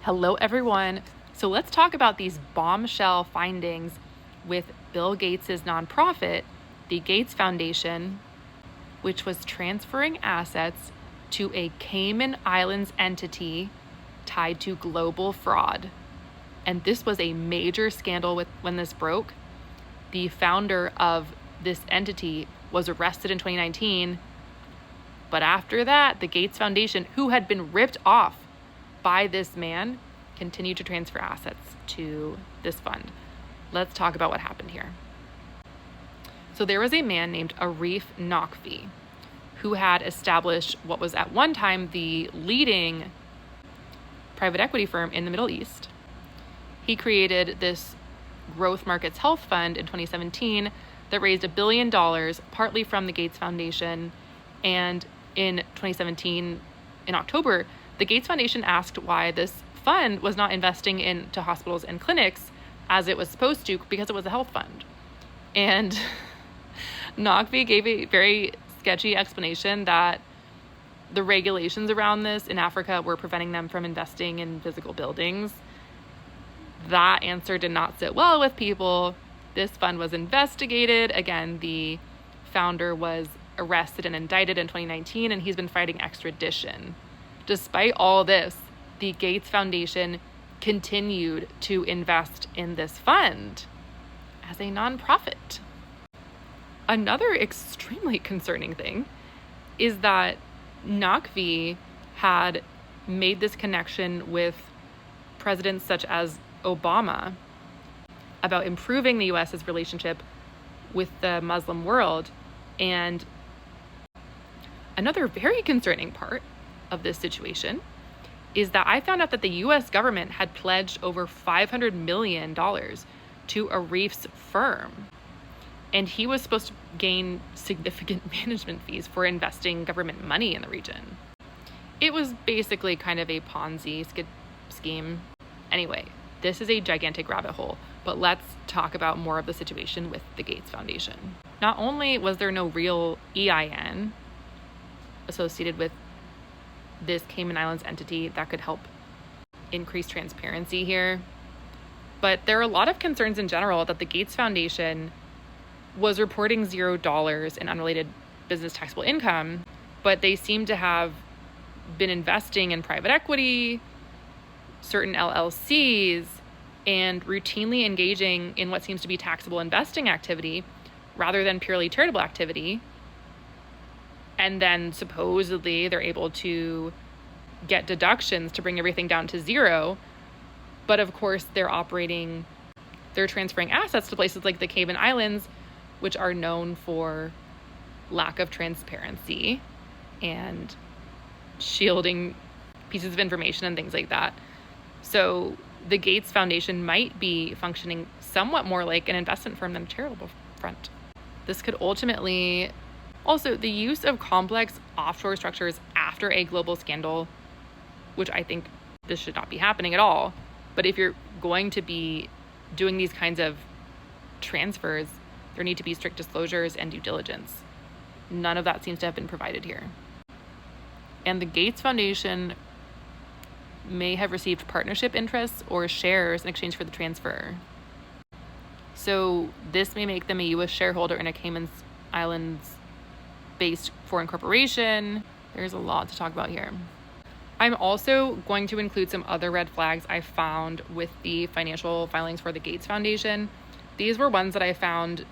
Hello, everyone. So let's talk about these bombshell findings with Bill Gates' nonprofit, the Gates Foundation, which was transferring assets to a Cayman Islands entity tied to global fraud. And this was a major scandal when this broke. The founder of this entity was arrested in 2019. But after that, the Gates Foundation, who had been ripped off by this man, continued to transfer assets to this fund. Let's talk about what happened here. So there was a man named Arif Naqvi who had established what was at one time the leading private equity firm in the Middle East. He created this growth markets health fund in 2017 that raised $1 billion, partly from the Gates Foundation. And in 2017, in October, the Gates Foundation asked why this fund was not investing into hospitals and clinics as it was supposed to, because it was a health fund. And Naqvi gave a very sketchy explanation that the regulations around this in Africa were preventing them from investing in physical buildings. That answer did not sit well with people. This fund was investigated. Again, the founder was arrested and indicted in 2019, and he's been fighting extradition. Despite all this, the Gates Foundation continued to invest in this fund as a nonprofit. Another extremely concerning thing is that Naqvi had made this connection with presidents such as Obama about improving the US's relationship with the Muslim world. And another very concerning part of this situation is that I found out that the US government had pledged over $500 million to Arif's firm. And he was supposed to gain significant management fees for investing government money in the region. It was basically kind of a Ponzi scheme. Anyway, this is a gigantic rabbit hole, but let's talk about more of the situation with the Gates Foundation. Not only was there no real EIN associated with this Cayman Islands entity that could help increase transparency here, but there are a lot of concerns in general that the Gates Foundation was reporting $0 in unrelated business taxable income, but they seem to have been investing in private equity, certain LLCs, and routinely engaging in what seems to be taxable investing activity rather than purely charitable activity. And then supposedly they're able to get deductions to bring everything down to zero. But of course, they're transferring assets to places like the Cayman Islands, which are known for lack of transparency and shielding pieces of information and things like that. So the Gates Foundation might be functioning somewhat more like an investment firm than a charitable front. This could ultimately also, the use of complex offshore structures after a global scandal, which I think this should not be happening at all. But if you're going to be doing these kinds of transfers, there need to be strict disclosures and due diligence. None of that seems to have been provided here. And the Gates Foundation may have received partnership interests or shares in exchange for the transfer. So this may make them a U.S. shareholder in a Cayman Islands-based foreign corporation. There's a lot to talk about here. I'm also going to include some other red flags I found with the financial filings for the Gates Foundation. These were ones that I found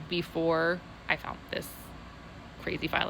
before I found this crazy filing.